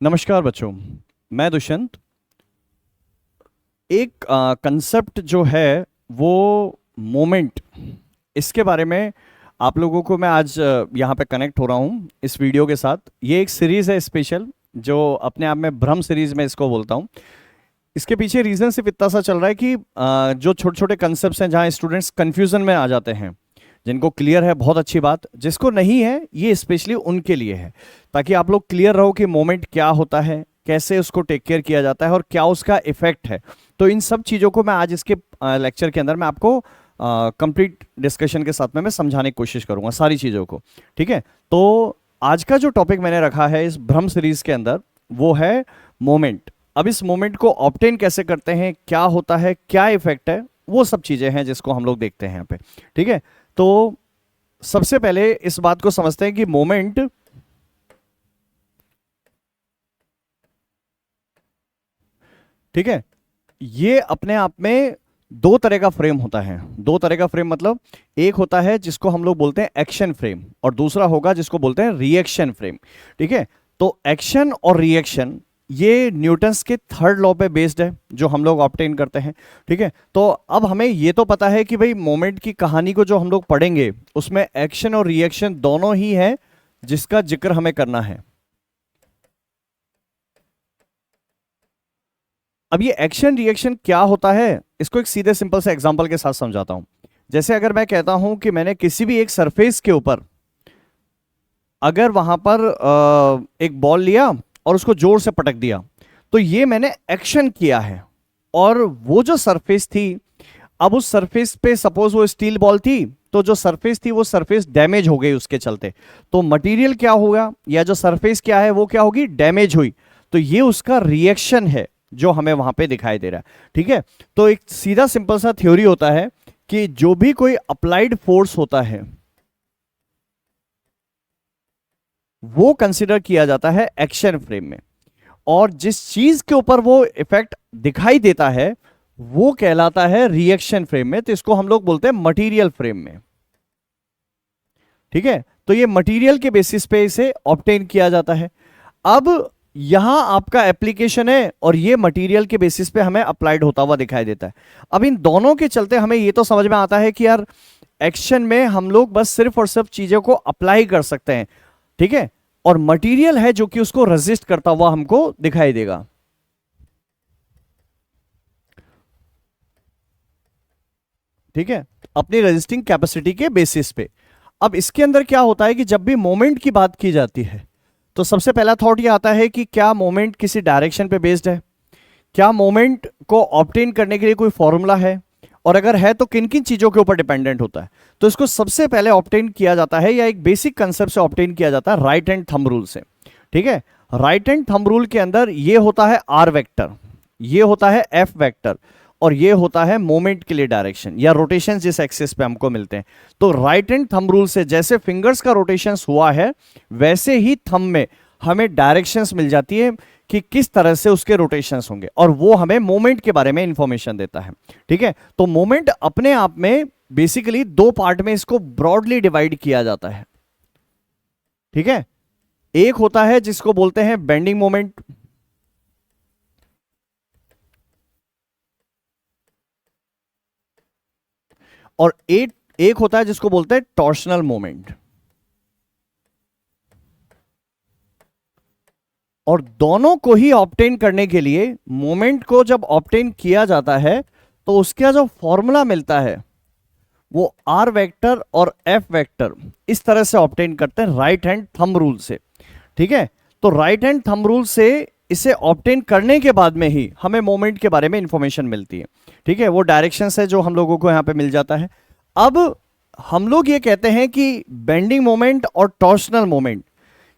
नमस्कार बच्चों। मैं दुष्यंत। एक कंसेप्ट जो है वो मोमेंट, इसके बारे में आप लोगों को मैं आज यहाँ पे कनेक्ट हो रहा हूँ इस वीडियो के साथ। ये एक सीरीज़ है स्पेशल, जो अपने आप में भ्रम सीरीज़ में इसको बोलता हूँ। इसके पीछे रीज़न सिर्फ इतना सा चल रहा है कि जो छोटे छोटे कंसेप्ट्स हैं जहाँ स्टूडेंट्स कन्फ्यूज़न में आ जाते हैं, जिनको क्लियर है बहुत अच्छी बात, जिसको नहीं है ये स्पेशली उनके लिए है, ताकि आप लोग क्लियर रहो कि मोमेंट क्या होता है, कैसे उसको टेक केयर किया जाता है और क्या उसका इफेक्ट है। तो इन सब चीज़ों को मैं आज इसके लेक्चर के अंदर मैं आपको कंप्लीट डिस्कशन के साथ में मैं समझाने की कोशिश करूंगा सारी चीज़ों को। ठीक है, तो आज का जो टॉपिक मैंने रखा है इस भ्रम सीरीज के अंदर वो है मोमेंट। अब इस मोमेंट को ऑब्टेन कैसे करते हैं, क्या होता है, क्या इफेक्ट है, वो सब चीज़ें हैं जिसको हम लोग देखते हैं यहाँ पे। ठीक है, तो सबसे पहले इस बात को समझते हैं कि मोमेंट ठीक है, ये अपने आप में दो तरह का फ्रेम होता है। दो तरह का फ्रेम मतलब एक होता है जिसको हम लोग बोलते हैं एक्शन फ्रेम, और दूसरा होगा जिसको बोलते हैं रिएक्शन फ्रेम। ठीक है, तो एक्शन और रिएक्शन ये न्यूटन्स के थर्ड लॉ पे बेस्ड है जो हम लोग ऑब्टेन करते हैं। ठीक है, तो अब हमें ये तो पता है कि भाई मोमेंट की कहानी को जो हम लोग पढ़ेंगे उसमें एक्शन और रिएक्शन दोनों ही है जिसका जिक्र हमें करना है। अब ये एक्शन रिएक्शन क्या होता है, इसको एक सीधे सिंपल से एग्जांपल के साथ समझाता हूं। जैसे अगर मैं कहता हूं कि मैंने किसी भी एक सरफेस के ऊपर अगर वहां पर एक बॉल लिया और उसको जोर से पटक दिया, तो ये मैंने एक्शन किया है। और वो जो सरफेस थी, अब उस सरफेस पे सपोज वो स्टील बॉल थी, तो जो सरफेस थी वो सरफेस डैमेज हो गई उसके चलते। तो मटेरियल क्या होगा, या जो सरफेस क्या है वो क्या होगी, डैमेज हुई। तो ये उसका रिएक्शन है जो हमें वहां पे दिखाई दे रहा है। ठीक है, तो एक सीधा सिंपल सा थ्योरी होता है कि जो भी कोई अप्लाइड फोर्स होता है वो कंसिडर किया जाता है एक्शन फ्रेम में, और जिस चीज के ऊपर वो इफेक्ट दिखाई देता है वो कहलाता है रिएक्शन फ्रेम में। तो इसको हम लोग बोलते हैं मटेरियल फ्रेम में। ठीक है, तो ये मटेरियल के बेसिस पे इसे ऑब्टेन किया जाता है। अब यहां आपका एप्लीकेशन है और ये मटेरियल के बेसिस पे हमें अप्लाइड होता हुआ दिखाई देता है। अब इन दोनों के चलते हमें ये तो समझ में आता है कि यार एक्शन में हम लोग बस सिर्फ और सिर्फ चीजों को अप्लाई कर सकते हैं। ठीक है, और मटेरियल है जो कि उसको रेजिस्ट करता हुआ हमको दिखाई देगा। ठीक है, अपनी रेजिस्टिंग कैपेसिटी के बेसिस पे। अब इसके अंदर क्या होता है कि जब भी मोमेंट की बात की जाती है तो सबसे पहला थॉट ये आता है कि क्या मोमेंट किसी डायरेक्शन पे बेस्ड है, क्या मोमेंट को ऑब्टेन करने के लिए कोई फॉर्मूला है, और अगर है तो किन किन चीजों के ऊपर डिपेंडेंट होता है। तो इसको सबसे पहले ऑब्टेन किया जाता है, या एक बेसिक कंसेप्ट से ऑब्टेन किया जाता है, राइट हैंड थंब रूल से। ठीक है, राइट हैंड थंब रूल के अंदर ये होता है आर वेक्टर, ये होता है एफ वेक्टर, और ये होता है मोमेंट के लिए डायरेक्शन या रोटेशन जिस एक्सिस पे हमको मिलते हैं। तो राइट हैंड थंब रूल से जैसे फिंगर्स का रोटेशन हुआ है वैसे ही थंब में हमें डायरेक्शंस मिल जाती है कि किस तरह से उसके रोटेशंस होंगे, और वो हमें मोमेंट के बारे में इंफॉर्मेशन देता है। ठीक है, तो मोमेंट अपने आप में बेसिकली दो पार्ट में इसको ब्रॉडली डिवाइड किया जाता है। ठीक है, एक होता है जिसको बोलते हैं बेंडिंग मोमेंट, और एक एक होता है जिसको बोलते हैं टॉर्शनल मोमेंट। और दोनों को ही ऑब्टेन करने के लिए मोमेंट को जब ऑब्टेन किया जाता है तो उसका जो फॉर्मूला मिलता है वो आर वेक्टर और एफ वेक्टर इस तरह से ऑब्टेन करते हैं राइट हैंड थंब रूल से। ठीक है, तो राइट हैंड थंब रूल से इसे ऑब्टेन करने के बाद में ही हमें मोमेंट के बारे में इंफॉर्मेशन मिलती है। ठीक है, वो डायरेक्शन है जो हम लोगों को यहां पे मिल जाता है। अब हम लोग ये कहते हैं कि बेंडिंग मोमेंट और टॉर्शनल मोमेंट,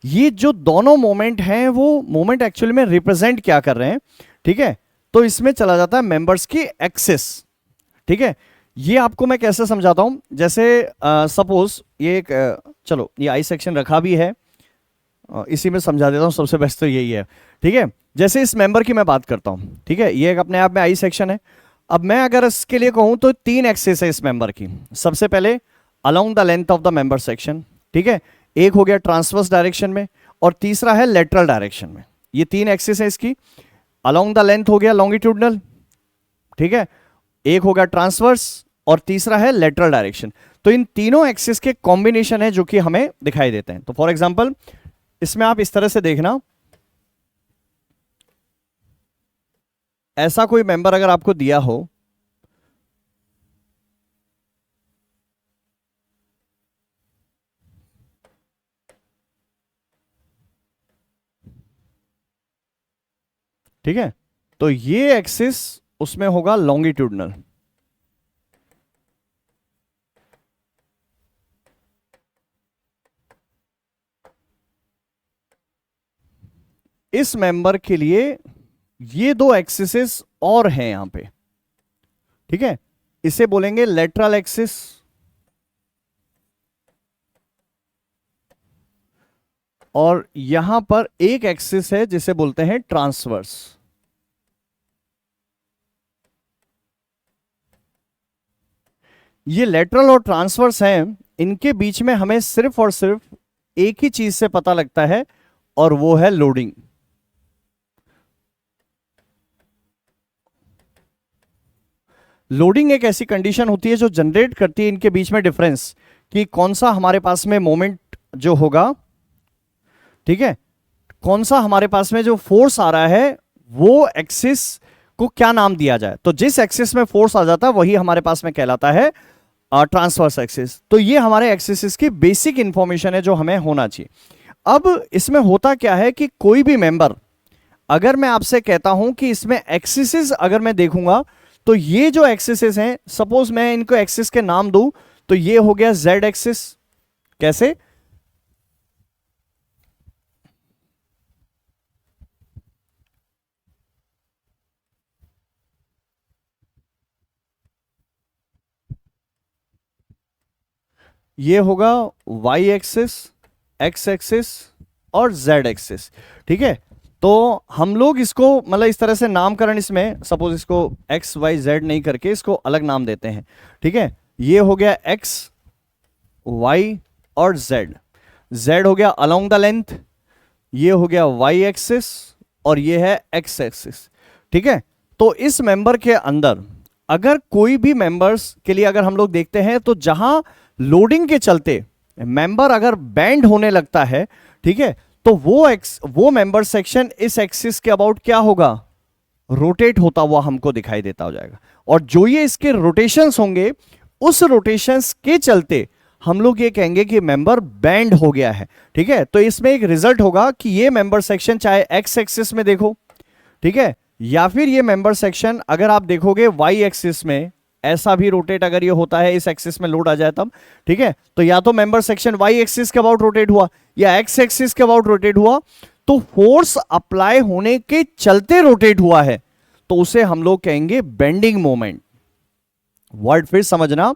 ये जो दोनों मोमेंट हैं वो मोमेंट एक्चुअली में रिप्रेजेंट क्या कर रहे हैं। ठीक है, तो इसमें चला जाता है मेंबर्स की एक्सिस। ठीक है, ये आपको मैं कैसे समझाता हूं, जैसे सपोज ये एक चलो ये आई सेक्शन रखा भी है, इसी में समझा देता हूं, सबसे बेस्ट तो यही है। ठीक है, जैसे इस मेंबर की मैं बात करता हूं, ठीक है, ये एक अपने आप में आई सेक्शन है। अब मैं अगर इसके लिए कहूं तो तीन एक्सिस है इस मेंबर की। सबसे पहले along the length of the member section, ठीक है, एक हो गया ट्रांसवर्स डायरेक्शन में, और तीसरा है लेटरल डायरेक्शन में। ये 3 एक्सिस है इसकी। अलोंग द लेंथ हो गया लॉन्गिट्यूडनल, ठीक है, एक होगा ट्रांसवर्स और तीसरा है लेटरल डायरेक्शन। तो इन तीनों एक्सिस के कॉम्बिनेशन है जो कि हमें दिखाई देते हैं। तो फॉर एग्जांपल इसमें आप इस तरह से देखना, ऐसा कोई मेंबर अगर आपको दिया हो, ठीक है, तो ये एक्सिस उसमें होगा लॉन्गिट्यूडनल, इस मेंबर के लिए ये 2 एक्सिस और हैं यहां पे, ठीक है, इसे बोलेंगे लेटरल एक्सिस और यहां पर एक एक्सिस है जिसे बोलते हैं ट्रांसवर्स। ये लेटरल और ट्रांसवर्स हैं, इनके बीच में हमें सिर्फ और सिर्फ एक ही चीज से पता लगता है और वो है लोडिंग। लोडिंग एक ऐसी कंडीशन होती है जो जनरेट करती है इनके बीच में डिफरेंस, कि कौन सा हमारे पास में मोमेंट जो होगा, ठीक है, कौन सा हमारे पास में जो फोर्स आ रहा है वो एक्सिस को क्या नाम दिया जाए। तो जिस एक्सिस में फोर्स आ जाता है वही हमारे पास में कहलाता है ट्रांसवर्स एक्सिस। तो ये हमारे एक्सिस की बेसिक इंफॉर्मेशन है जो हमें होना चाहिए। अब इसमें होता क्या है कि कोई भी मेंबर, अगर मैं आपसे कहता हूं कि इसमें एक्सिस अगर मैं देखूंगा तो ये जो एक्सिस हैं, सपोज मैं इनको एक्सिस के नाम दूं तो ये हो गया जेड एक्सिस। कैसे? ये होगा वाई एक्सिस, एक्स एक्सिस और जेड एक्सिस, ठीक है। तो हम लोग इसको मतलब इस तरह से नामकरण, इसमें सपोज इसको एक्स वाई जेड नहीं करके इसको अलग नाम देते हैं, ठीक है। ये हो गया एक्स, वाई और जेड। जेड हो गया अलोंग द लेंथ, ये हो गया वाई एक्सिस और ये है एक्स एक्सिस, ठीक है। तो इस मेंबर के अंदर अगर कोई भी मेंबर्स के लिए अगर हम लोग देखते हैं तो जहां लोडिंग के चलते मेंबर अगर बैंड होने लगता है, ठीक है, तो वो मेंबर सेक्शन इस एक्सिस के अबाउट क्या होगा, रोटेट होता हुआ हमको दिखाई देता हो जाएगा। और जो ये इसके रोटेशंस होंगे, उस रोटेशंस के चलते हम लोग ये कहेंगे कि मेंबर बैंड हो गया है, ठीक है। तो इसमें एक रिजल्ट होगा कि ये मेंबर सेक्शन चाहे एक्स एक्सिस में देखो, ठीक है, या फिर ये मेंबर सेक्शन अगर आप देखोगे वाई एक्सिस में, ऐसा भी रोटेट अगर ये होता है, इस एक्सिस में लोड आ जाए तब, ठीक है, तो या तो मेंबर सेक्शन वाई एक्सिस के अबाउट रोटेट हुआ या एक्स एक्सिस के अबाउट रोटेट हुआ, तो फोर्स अप्लाई होने के चलते रोटेट हुआ है, तो उसे हम लोग कहेंगे बेंडिंग मोमेंट। वर्ड फिर समझना,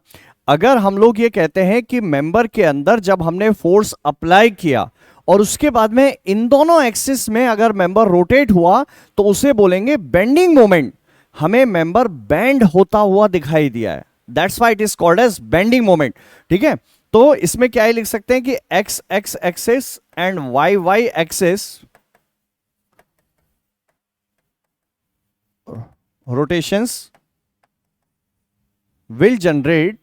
अगर हम लोग ये कहते हैं कि मेंबर के अंदर जब हमने फोर्स अप्लाई किया और उसके बाद में इन दोनों एक्सिस में अगर मेंबर रोटेट हुआ तो उसे बोलेंगे बेंडिंग मोमेंट। हमें मेंबर बैंड होता हुआ दिखाई दिया है, that's why it is called as bending moment, ठीक है। तो इसमें क्या ही लिख सकते हैं कि X X axis and Y Y axis rotations will generate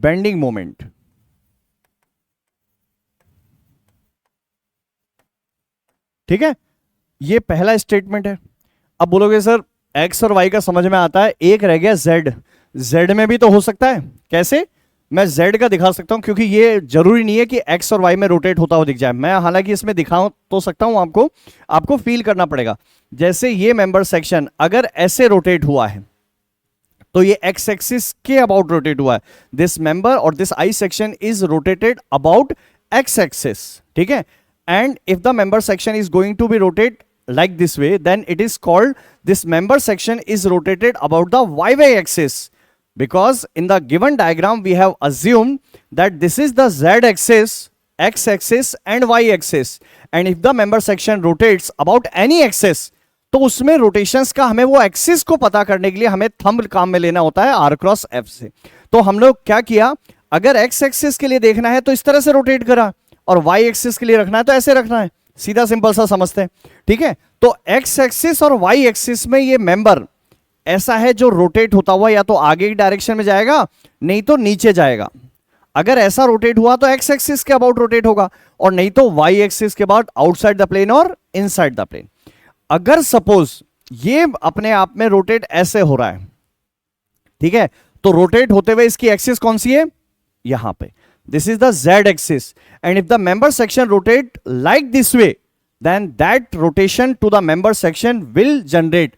bending moment। ठीक है, ये पहला स्टेटमेंट है। अब बोलोगे सर एक्स और वाई का समझ में आता है, एक रह गया जेड। जेड में भी तो हो सकता है, कैसे? मैं जेड का दिखा सकता हूं, क्योंकि ये जरूरी नहीं है कि एक्स और वाई में रोटेट होता हुआ दिख जाए। मैं हालांकि इसमें दिखा तो सकता हूं, आपको फील करना पड़ेगा। जैसे ये मेंबर सेक्शन अगर ऐसे रोटेट हुआ है तो ये एक्स एक्सिस के अबाउट रोटेट हुआ है, दिस मेंबर और this I section is rotated about X axis, ठीक है। And if the member section is going to be rotate like this way, then it is called, this member section is rotated about the y-y axis, because in the given diagram we have assumed that this is the z axis, x axis and y axis, and if the member section rotates about any axis, तो उसमें rotations का हमें वो axis को पता करने के लिए हमें थंब काम में लेना होता है r क्रॉस f से। तो हम लोग क्या किया, अगर एक्स एक्सिस के लिए देखना है तो इस तरह से रोटेट करा, और वाई एक्सिस के लिए रखना है तो ऐसे रखना है, सीधा सिंपल सा समझते हैं। ठीक है, तो एक्स एक्सिस और वाई एक्सिस में ये मेंबर ऐसा है जो रोटेट होता हुआ या तो आगे की डायरेक्शन में जाएगा, नहीं तो नीचे जाएगा। अगर ऐसा रोटेट हुआ तो एक्स एक्सिस के अबाउट रोटेट होगा, और नहीं तो वाई एक्सिस के अबाउट आउटसाइड द प्लेन और इनसाइड द प्लेन। अगर सपोज ये अपने आप में रोटेट ऐसे हो रहा है, ठीक है, तो रोटेट होते हुए इसकी एक्सिस कौन सी है, यहां पे, this is the Z axis, and if the member section rotate like this way, then that rotation to the member section will generate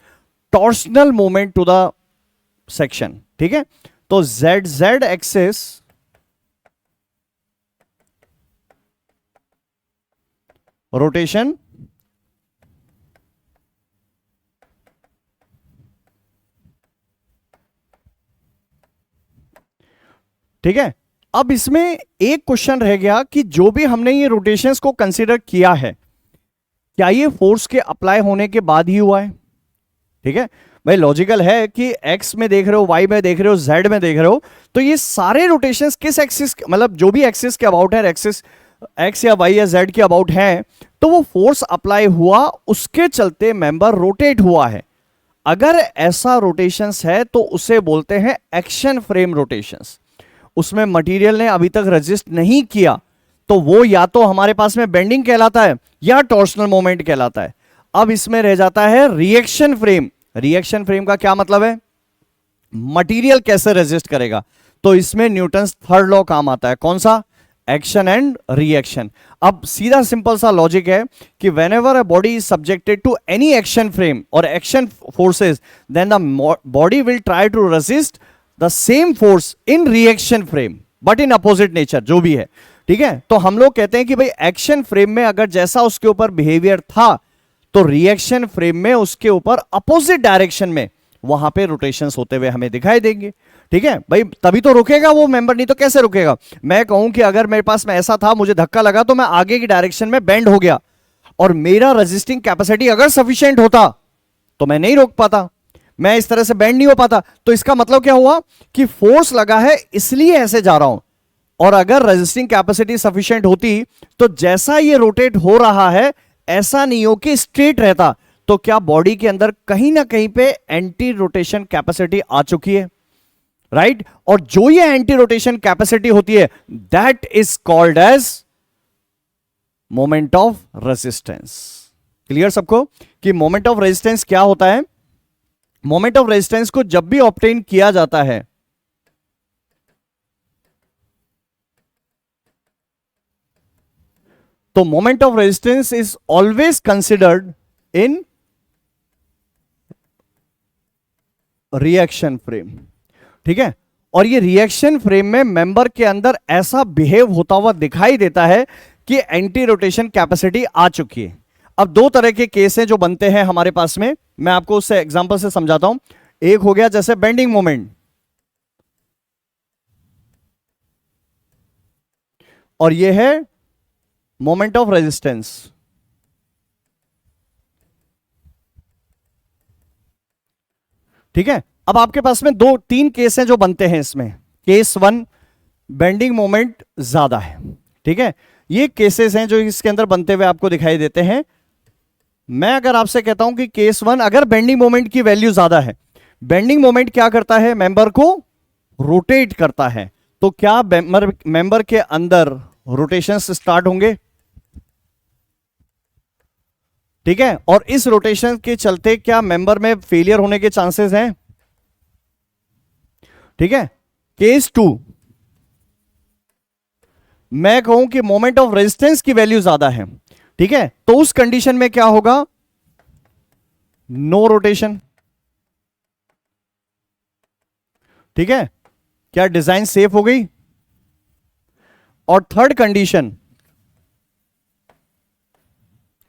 torsional moment to the section. ठीक है, तो जेड जेड एक्सिस रोटेशन, ठीक है। अब इसमें एक question रह गया कि जो भी हमने ये रोटेशंस को कंसीडर किया है, क्या ये फोर्स के अप्लाई होने के बाद ही हुआ है? ठीक है भाई, लॉजिकल है कि एक्स में देख रहे हो, वाई में देख रहे हो, जेड में देख रहे हो, तो ये सारे रोटेशंस किस एक्सिस, मतलब जो भी एक्सिस के अबाउट है, एक्सिस एक्स या वाई या जेड के अबाउट है, तो वो फोर्स अप्लाई हुआ, उसके चलते मेंबर रोटेट हुआ है। अगर ऐसा रोटेशंस है तो उसे बोलते हैं एक्शन फ्रेम रोटेशंस। उसमें मटेरियल ने अभी तक रेजिस्ट नहीं किया, तो वो या तो हमारे पास में बेंडिंग कहलाता है या टॉर्सनल मोमेंट कहलाता है। अब इसमें रह जाता है रिएक्शन फ्रेम। रिएक्शन फ्रेम का क्या मतलब है, मटेरियल कैसे रेजिस्ट करेगा, तो इसमें न्यूटन्स थर्ड लॉ काम आता है। कौन सा, एक्शन एंड रिएक्शन। अब सीधा सिंपल सा लॉजिक है कि whenever a body is subjected to any action frame और action forces, then the body will try to resist the same force in reaction frame but in opposite nature, जो भी है। ठीक है, तो हम लोग कहते हैं कि भाई एक्शन फ्रेम में अगर जैसा उसके ऊपर बिहेवियर था, तो रिएक्शन फ्रेम में उसके ऊपर अपोजिट डायरेक्शन में वहां पे रोटेशंस होते हुए हमें दिखाई देंगे। ठीक है भाई, तभी तो रुकेगा वो मेंबर, नहीं तो कैसे रुकेगा। मैं कहूं कि अगर मेरे पास में ऐसा था, मुझे धक्का लगा तो मैं आगे की डायरेक्शन में बेंड हो गया, और मेरा रेजिस्टिंग कैपेसिटी अगर सफिशिएंट होता तो मैं नहीं रोक पाता, मैं इस तरह से बेंड नहीं हो पाता। तो इसका मतलब क्या हुआ कि फोर्स लगा है इसलिए ऐसे जा रहा हूं, और अगर रेजिस्टिंग कैपेसिटी सफिशिएंट होती तो जैसा ये रोटेट हो रहा है ऐसा नहीं हो कि स्ट्रेट रहता, तो क्या बॉडी के अंदर कहीं ना कहीं पे एंटी रोटेशन कैपेसिटी आ चुकी है, राइट। और जो ये एंटी रोटेशन कैपेसिटी होती है, that is called as moment of resistance. Clear सबको कि मोमेंट ऑफ रेजिस्टेंस क्या होता है? मोमेंट ऑफ रेजिस्टेंस को जब भी ऑब्टेन किया जाता है, तो moment of resistance is always considered in reaction frame. ठीक है, और ये रिएक्शन फ्रेम में मेंबर के अंदर ऐसा बिहेव होता हुआ दिखाई देता है कि एंटी रोटेशन कैपेसिटी आ चुकी है। अब दो तरह के केस हैं जो बनते हैं हमारे पास में, मैं आपको उससे एग्जांपल से समझाता हूं। एक हो गया जैसे बेंडिंग मोमेंट, और ये है मोमेंट ऑफ रेजिस्टेंस। ठीक है, अब आपके पास में दो तीन केस हैं जो बनते हैं इसमें। केस वन, बेंडिंग मोमेंट ज्यादा है। ठीक है, ये केसेस हैं जो इसके अंदर बनते हुए आपको दिखाई देते हैं। मैं अगर आपसे कहता हूं कि केस वन, अगर बेंडिंग मोमेंट की वैल्यू ज्यादा है, बेंडिंग मोमेंट क्या करता है, मेंबर को रोटेट करता है, तो क्या मेंबर के अंदर रोटेशंस स्टार्ट होंगे? ठीक है, और इस रोटेशन के चलते क्या मेंबर में फेलियर होने के चांसेस हैं? ठीक है, केस टू, मैं कहूं कि मोमेंट ऑफ रेजिस्टेंस की वैल्यू ज्यादा है, ठीक है, तो उस कंडीशन में क्या होगा, नो रोटेशन। ठीक है, क्या डिजाइन सेफ हो गई? और थर्ड कंडीशन,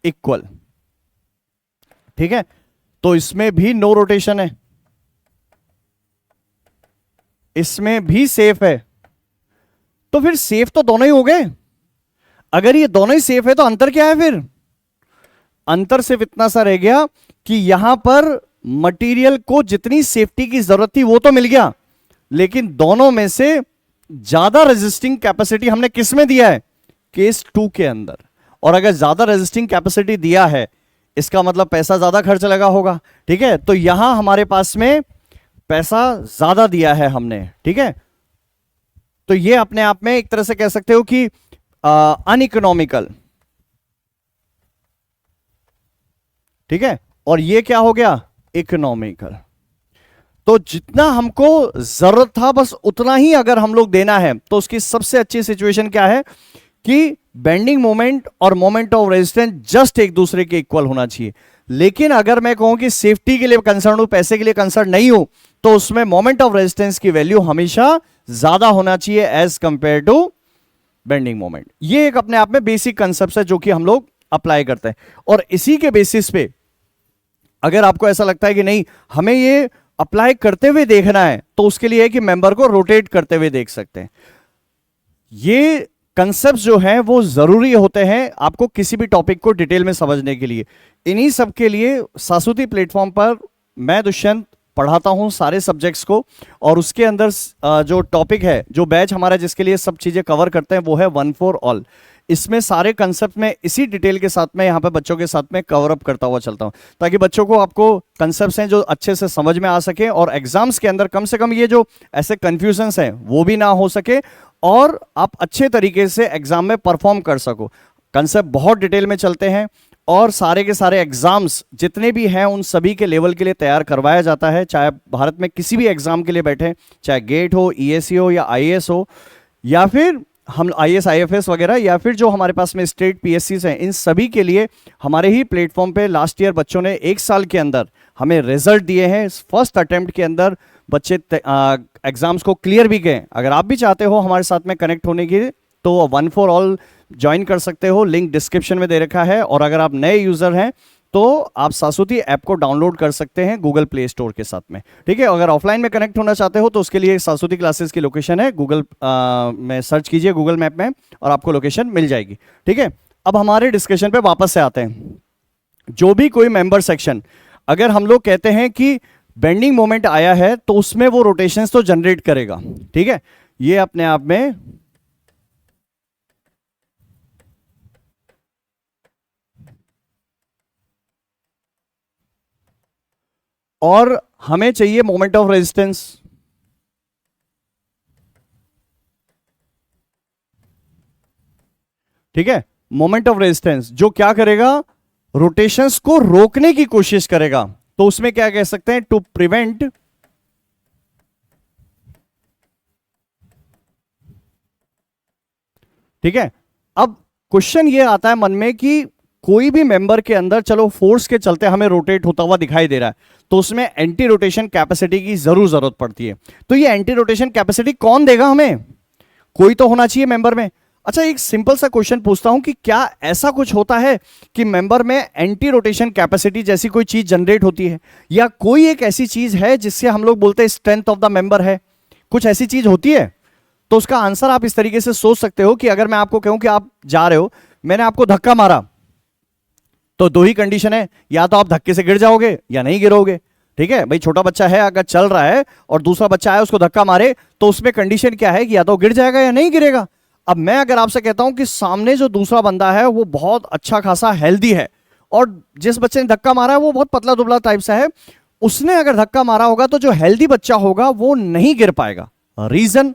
इक्वल। ठीक है, तो इसमें भी नो रोटेशन है, इसमें भी सेफ है, तो फिर सेफ तो दोनों ही हो गए। अगर ये दोनों ही सेफ है तो अंतर क्या है फिर? अंतर सिर्फ इतना सा रह गया कि यहां पर मटेरियल को जितनी सेफ्टी की जरूरत थी वो तो मिल गया, लेकिन दोनों में से ज्यादा रेजिस्टिंग कैपेसिटी हमने किस में दिया है? केस 2 के अंदर। और अगर ज्यादा रेजिस्टिंग कैपेसिटी दिया है, इसका मतलब पैसा ज्यादा खर्च लगा होगा। ठीक है, तो यहां हमारे पास में पैसा ज्यादा दिया है हमने। ठीक है, तो ये अपने आप में एक तरह से कह सकते हो कि अनइकोनॉमिकल। ठीक है, और ये क्या हो गया? इकोनॉमिकल। तो जितना हमको जरूरत था बस उतना ही अगर हम लोग देना है, तो उसकी सबसे अच्छी सिचुएशन क्या है कि बेंडिंग मोमेंट और मोमेंट ऑफ रेजिस्टेंस जस्ट एक दूसरे के इक्वल होना चाहिए। लेकिन अगर मैं कहूं कि सेफ्टी के लिए कंसर्न हूं, पैसे के लिए कंसर्न नहीं हूं, तो उसमें मोमेंट ऑफ रेजिस्टेंस की वैल्यू हमेशा ज्यादा होना चाहिए as compare to bending moment. ये एक अपने आप में बेसिक कंसेप्ट है जो कि हम लोग अप्लाई करते हैं। और इसी के बेसिस पे अगर आपको ऐसा लगता है कि नहीं हमें ये अप्लाई करते हुए देखना है, तो उसके लिए है कि मेंबर को रोटेट करते हुए देख सकते हैं। ये कंसेप्ट जो हैं वो जरूरी होते हैं आपको किसी भी टॉपिक को डिटेल में समझने के लिए। इन्हीं सब के लिए सासुती प्लेटफॉर्म पर मैं दुष्यंत पढ़ाता हूं सारे सब्जेक्ट्स को, और उसके अंदर जो टॉपिक है, जो बैच हमारा जिसके लिए सब चीजें कवर करते हैं, वो है वन फॉर ऑल। इसमें सारे कंसेप्ट में इसी डिटेल के साथ में यहाँ पे बच्चों के साथ में कवर अप करता हुआ चलता हूँ, ताकि बच्चों को आपको कंसेप्ट्स हैं जो अच्छे से समझ में आ सके, और एग्जाम्स के अंदर कम से कम ये जो ऐसे कंफ्यूजन्स हैं वो भी ना हो सके, और आप अच्छे तरीके से एग्जाम में परफॉर्म कर सको। कंसेप्ट बहुत डिटेल में चलते हैं, और सारे के सारे एग्जाम्स जितने भी हैं उन सभी के लेवल के लिए तैयार करवाया जाता है। चाहे भारत में किसी भी एग्जाम के लिए बैठे, चाहे गेट हो, ईएससी हो, या आईएएस हो, या फिर हम आईएएस आईएफएस वगैरह, या फिर जो हमारे पास में स्टेट पीएससी हैं, इन सभी के लिए हमारे ही प्लेटफॉर्म पे लास्ट ईयर बच्चों ने 1 साल के अंदर हमें रिजल्ट दिए हैं। फर्स्ट अटेम्प्ट के अंदर बच्चे एग्जाम्स को क्लियर भी गए। अगर आप भी चाहते हो हमारे साथ में कनेक्ट होने की, तो वन फॉर ऑल ज्वाइन कर सकते हो, लिंक डिस्क्रिप्शन में दे रखा है। और अगर आप नए यूजर हैं तो आप सासुती ऐप को डाउनलोड कर सकते हैं गूगल प्ले स्टोर के साथ में। ठीक है, अगर ऑफलाइन में कनेक्ट होना चाहते हो तो उसके लिए सासुती क्लासेस की लोकेशन है, गूगल में सर्च कीजिए गूगल मैप में, और आपको लोकेशन मिल जाएगी। ठीक है, अब हमारे डिस्कशन पे वापस से आते हैं। जो भी कोई मेंबर सेक्शन, अगर हम लोग कहते हैं कि बेंडिंग मोमेंट आया है, तो उसमें वो रोटेशंस तो जनरेट करेगा। ठीक है, ये अपने आप में और हमें चाहिए मोमेंट ऑफ रेजिस्टेंस। ठीक है, मोमेंट ऑफ रेजिस्टेंस जो क्या करेगा, रोटेशंस को रोकने की कोशिश करेगा। तो उसमें क्या कह सकते हैं, टू प्रिवेंट ठीक है। अब क्वेश्चन ये आता है मन में कि कोई भी मेंबर के अंदर चलो फोर्स के चलते हमें रोटेट होता हुआ दिखाई दे रहा है, तो उसमें एंटी रोटेशन कैपेसिटी की जरूर जरूरत पड़ती है। तो ये एंटी रोटेशन कैपेसिटी कौन देगा हमें? कोई तो होना चाहिए मेंबर में। अच्छा, एक सिंपल सा क्वेश्चन पूछता हूं कि क्या ऐसा कुछ होता है कि मेंबर में एंटी रोटेशन कैपेसिटी जैसी कोई चीज जनरेट होती है, या कोई एक ऐसी चीज है जिससे हम लोग बोलते हैं स्ट्रेंथ ऑफ द मेंबर है? कुछ ऐसी चीज होती है? तो उसका आंसर आप इस तरीके से सोच सकते हो कि अगर मैं आपको कहूं कि आप जा रहे हो, मैंने आपको धक्का मारा, तो दो ही कंडीशन है, या तो आप धक्के से गिर जाओगे या नहीं गिरोगे। ठीक है भाई, छोटा बच्चा है अगर चल रहा है और दूसरा बच्चा है उसको धक्का मारे, तो उसमें कंडीशन क्या है कि या तो गिर जाएगा या नहीं गिरेगा। अब मैं अगर आपसे कहता हूं कि सामने जो दूसरा बंदा है वो बहुत अच्छा खासा हेल्दी है, और जिस बच्चे ने धक्का मारा है वो बहुत पतला दुबला टाइप सा है, उसने अगर धक्का मारा होगा तो जो हेल्दी बच्चा होगा वो नहीं गिर पाएगा। रीजन,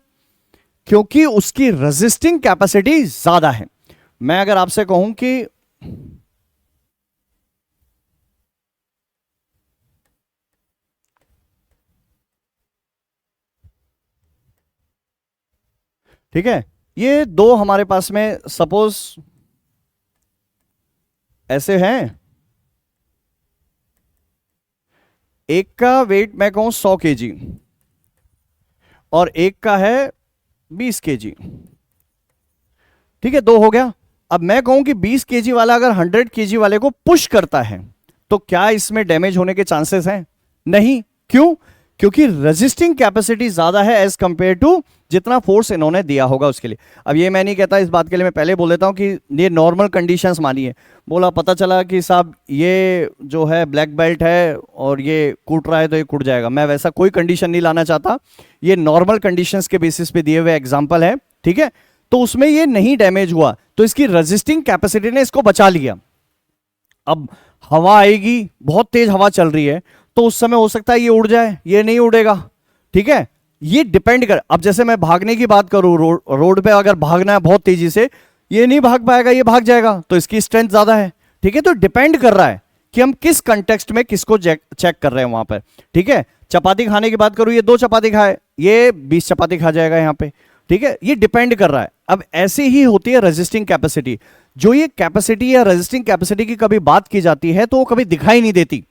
क्योंकि उसकी रेजिस्टिंग कैपेसिटी ज्यादा है। मैं अगर आपसे कहूं कि ठीक है, ये दो हमारे पास में सपोज ऐसे हैं, एक का वेट मैं कहूं 100 केजी और एक का है 20 केजी। ठीक है, दो हो गया। अब मैं कहूं कि 20 केजी वाला अगर 100 केजी वाले को पुश करता है, तो क्या इसमें डैमेज होने के चांसेस हैं? नहीं। क्यों? क्योंकि रेजिस्टिंग कैपेसिटी ज्यादा है एज कंपेयर टू जितना फोर्स इन्होंने दिया होगा उसके लिए। अब ये मैं नहीं कहता, इस बात के लिए मैं पहले बोल देता हूं कि ये नॉर्मल कंडीशंस मानिए। बोला पता चला कि साहब ये जो है ब्लैक बेल्ट है और ये कूट रहा है तो ये कूट जाएगा, मैं वैसा कोई कंडीशन नहीं लाना चाहता। ये नॉर्मल कंडीशंस के बेसिस पे दिए हुए एग्जाम्पल है, ठीक है। तो उसमें ये नहीं डैमेज हुआ, तो इसकी रेजिस्टिंग कैपेसिटी ने इसको बचा लिया। अब हवा आएगी, बहुत तेज हवा चल रही है, तो उस समय हो सकता है ये उड़ जाए, ये नहीं उड़ेगा, ठीक है। ये डिपेंड कर, अब जैसे मैं भागने की बात करूं, रोड पे अगर भागना है बहुत तेजी से, ये नहीं भाग पाएगा, ये भाग जाएगा, तो इसकी स्ट्रेंथ ज्यादा है, ठीक है। तो डिपेंड कर रहा है कि हम किस कंटेक्स्ट में किसको चेक कर रहे हैं वहां पर, ठीक है। चपाती खाने की बात करूं, ये 2 चपाती खाए, ये 20 चपाती खा जाएगा यहां पे, ठीक है। ये डिपेंड कर रहा है। अब ऐसे ही होती है रेजिस्टिंग कैपेसिटी। जो ये कैपेसिटी या रेजिस्टिंग कैपेसिटी की कभी बात की जाती है तो वो कभी दिखाई नहीं देती,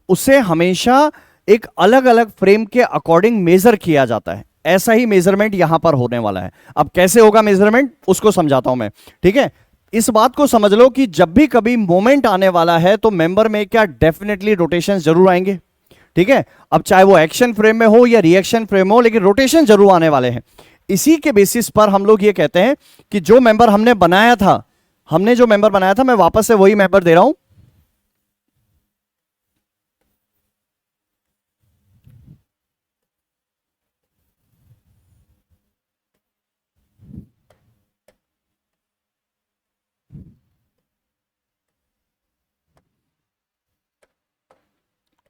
उसे हमेशा एक अलग अलग फ्रेम के अकॉर्डिंग मेजर किया जाता है। ऐसा ही मेजरमेंट यहां पर होने वाला है। अब कैसे होगा मेजरमेंट, उसको समझाता हूं मैं, ठीक है। इस बात को समझ लो कि जब भी कभी मोमेंट आने वाला है तो मेंबर में क्या डेफिनेटली रोटेशन जरूर आएंगे, ठीक है। अब चाहे वो एक्शन फ्रेम में हो या रिएक्शन फ्रेम हो, लेकिन रोटेशन जरूर आने वाले हैं। इसी के बेसिस पर हम लोग ये कहते हैं कि जो मेंबर हमने बनाया था, हमने जो मेंबर बनाया था, मैं वापस से वही मेंबर दे रहा हूं।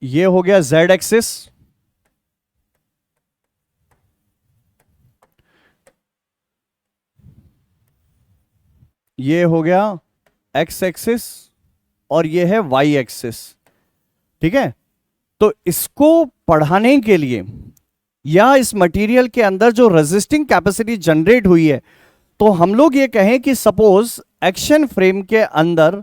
ये हो गया जेड एक्सिस, ये हो गया एक्स एक्सिस, और ये है वाई एक्सिस, ठीक है। तो इसको पढ़ाने के लिए या इस मटेरियल के अंदर जो रेजिस्टिंग कैपेसिटी जनरेट हुई है, तो हम लोग ये कहें कि सपोज एक्शन फ्रेम के अंदर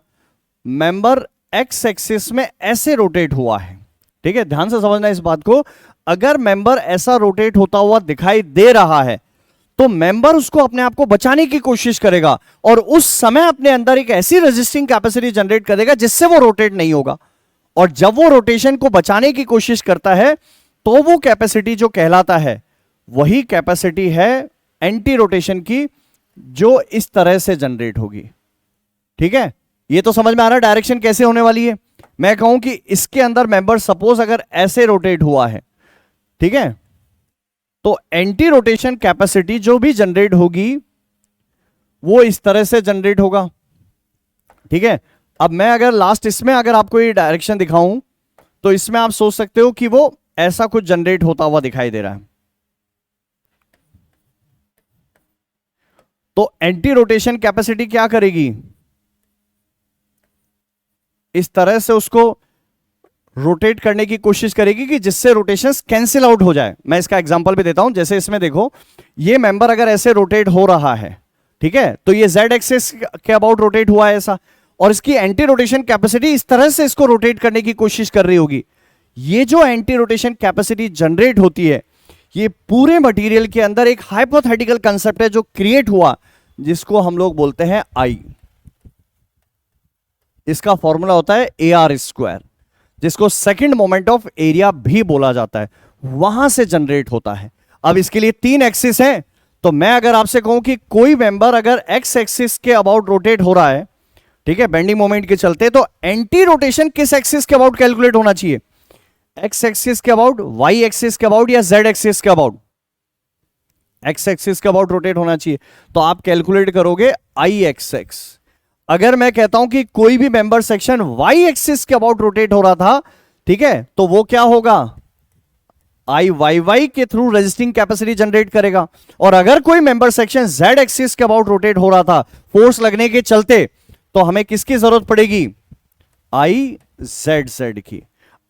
मेंबर एक्स एक्सिस में ऐसे रोटेट हुआ है, ठीक है। ध्यान से समझना इस बात को। अगर मेंबर ऐसा रोटेट होता हुआ दिखाई दे रहा है तो मेंबर उसको अपने आप को बचाने की कोशिश करेगा और उस समय अपने अंदर एक ऐसी रेजिस्टिंग कैपेसिटी जनरेट करेगा जिससे वो रोटेट नहीं होगा। और जब वो रोटेशन को बचाने की कोशिश करता है तो वो कैपेसिटी जो कहलाता है वही कैपेसिटी है एंटी रोटेशन की, जो इस तरह से जनरेट होगी, ठीक है। ये तो समझ में आ रहा है डायरेक्शन कैसे होने वाली है। मैं कहूं कि इसके अंदर मेंबर सपोज अगर ऐसे रोटेट हुआ है, ठीक है, तो एंटी रोटेशन कैपेसिटी जो भी जनरेट होगी वो इस तरह से जनरेट होगा, ठीक है। अब मैं अगर लास्ट इसमें अगर आपको ये डायरेक्शन दिखाऊं तो इसमें आप सोच सकते हो कि वो ऐसा कुछ जनरेट होता हुआ दिखाई दे रहा है। तो एंटी रोटेशन कैपेसिटी क्या करेगी, इस तरह से उसको रोटेट करने की कोशिश करेगी कि जिससे रोटेशन कैंसिल आउट हो जाए। मैं इसका एग्जांपल भी देता हूं। जैसे इसमें देखो, ये मेंबर अगर ऐसे रोटेट हो रहा है, ठीक है, तो ये जेड एक्सिस के अबाउट रोटेट हुआ है ऐसा, और इसकी एंटी रोटेशन कैपेसिटी इस तरह से इसको रोटेट करने की कोशिश कर रही होगी। ये जो एंटी रोटेशन कैपेसिटी जनरेट होती है, ये पूरे मटेरियल के अंदर एक हाइपोथेटिकल कंसेप्ट है जो क्रिएट हुआ, जिसको हम लोग बोलते हैं आई। इसका फॉर्मूला होता है ए आर स्क्वायर, जिसको सेकंड मोमेंट ऑफ एरिया भी बोला जाता है, वहां से जनरेट होता है। अब इसके लिए 3 एक्सिस हैं, तो मैं अगर आपसे कहूं कि कोई मेंबर अगर एक्स एक्सिस के अबाउट रोटेट हो रहा है, ठीक है, बेंडिंग मोमेंट के चलते, तो एंटी रोटेशन किस एक्सिस के अबाउट कैलकुलेट होना चाहिए, एक्स एक्सिस के अबाउट, वाई एक्सिस के अबाउट, या जेड एक्सिस के अबाउट? एक्स एक्सिस के अबाउट रोटेट होना चाहिए। तो आप कैलकुलेट करोगे आई एक्स एक्स। अगर मैं कहता हूं कि कोई भी मेंबर सेक्शन वाई एक्सिस के अबाउट रोटेट हो रहा था, ठीक है, तो वो क्या होगा, आई वाई वाई के थ्रू रेजिस्टिंग कैपेसिटी जनरेट करेगा। और अगर कोई मेंबर सेक्शन जेड एक्सिस के अबाउट रोटेट हो रहा था फोर्स लगने के चलते, तो हमें किसकी जरूरत पड़ेगी, आई जेड जेड की।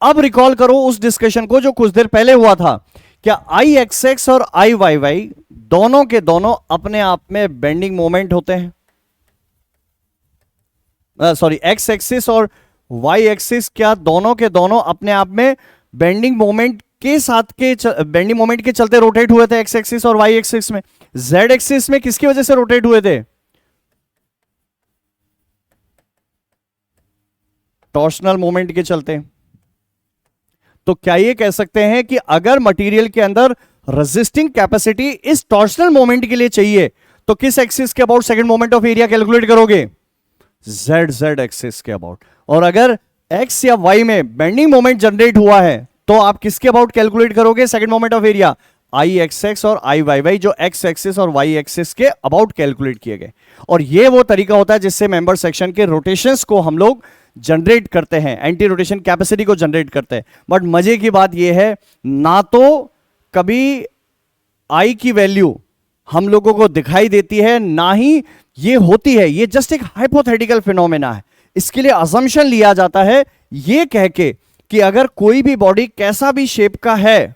अब रिकॉल करो उस डिस्कशन को जो कुछ देर पहले हुआ था। क्या आई एक्स एक्स और आई वाई वाई दोनों के दोनों अपने आप में बेंडिंग मोमेंट होते हैं? सॉरी, एक्स एक्सिस और वाई एक्सिस क्या दोनों के दोनों अपने आप में बेंडिंग मोमेंट के साथ के बेंडिंग मोमेंट के चलते रोटेट हुए थे एक्स एक्सिस और वाई एक्सिस में? जेड एक्सिस में किसकी वजह से रोटेट हुए थे? टॉर्शनल मोमेंट के चलते। तो क्या ये कह सकते हैं कि अगर मटेरियल के अंदर रेजिस्टिंग कैपेसिटी इस टॉर्शनल मोमेंट के लिए चाहिए तो किस एक्सिस के about second moment of area calculate करोगे? जेड एक्सिस के अबाउट। और अगर एक्स या वाई में बेंडिंग मोमेंट जनरेट हुआ है तो आप किसके अबाउट कैलकुलेट करोगे second moment of area? I x x और आई वाई वाई, जो एक्स एक्सिस और वाई एक्सिस के अबाउट कैलकुलेट किए गए। और ये वो तरीका होता है जिससे मेंबर सेक्शन के रोटेशंस को हम लोग जनरेट करते हैं, एंटी रोटेशन कैपेसिटी को जनरेट करते हैं। बट मजे की बात यह है, ना तो कभी आई की वैल्यू हम लोगों को दिखाई देती है, ना ही ये होती है। ये जस्ट एक हाइपोथेटिकल फिनोमेना है। इसके लिए अजम्पशन लिया जाता है ये कह के कि अगर कोई भी बॉडी कैसा भी शेप का है,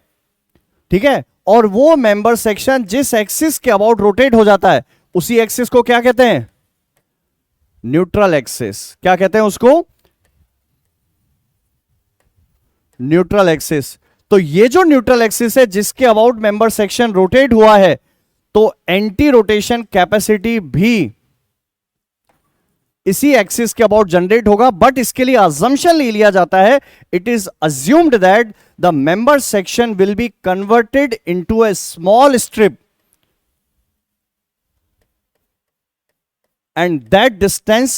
ठीक है, और वो मेंबर सेक्शन जिस एक्सिस के अबाउट रोटेट हो जाता है, उसी एक्सिस को क्या कहते हैं? Neutral axis. क्या कहते हैं उसको? Neutral axis. तो ये जो न्यूट्रल एक्सिस है जिसके अबाउट मेंबर सेक्शन रोटेट हुआ है, तो एंटी रोटेशन कैपेसिटी भी इसी एक्सिस के अबाउट जनरेट होगा। बट इसके लिए अजम्पशन ले लिया जाता है, it is assumed that the member section will be converted into A small strip and that distance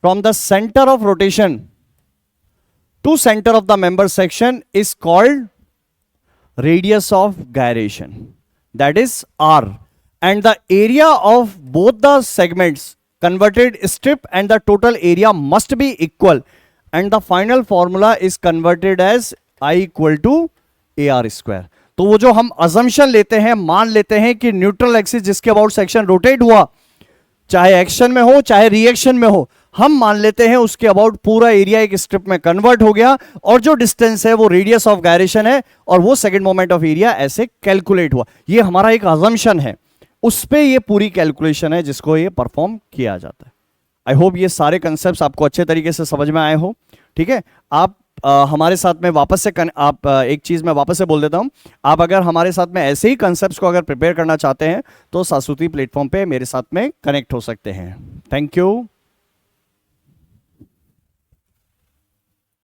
from the center of rotation to center of the member section is called radius of gyration, that is R, and the area of both the segments converted strip and the total area must be equal, and the final formula is converted as I equal to AR square। तो वो जो हम assumption लेते हैं, मान लेते हैं कि न्यूट्रल एक्सिस जिसके अबाउट सेक्शन रोटेट हुआ, चाहे एक्शन में हो चाहे रिएक्शन में हो, हम मान लेते हैं उसके अबाउट पूरा एरिया एक स्ट्रिप में कन्वर्ट हो गया, और जो डिस्टेंस है वो रेडियस ऑफ गायरेशन है, और वो सेकंड मोमेंट ऑफ एरिया ऐसे कैलकुलेट हुआ। ये हमारा एक अजम्पशन है, उस पे ये पूरी कैलकुलेशन है जिसको ये परफॉर्म किया जाता है। आई होप ये सारे कंसेप्ट्स आपको अच्छे तरीके से समझ में आए हो। ठीक है, आप हमारे साथ में वापस से आप एक चीज़ मैं वापस से बोल देता हूं, आप अगर हमारे साथ में ऐसे ही कंसेप्ट्स को अगर प्रिपेयर करना चाहते हैं तो सासूती प्लेटफॉर्म पे मेरे साथ में कनेक्ट हो सकते हैं। Thank you.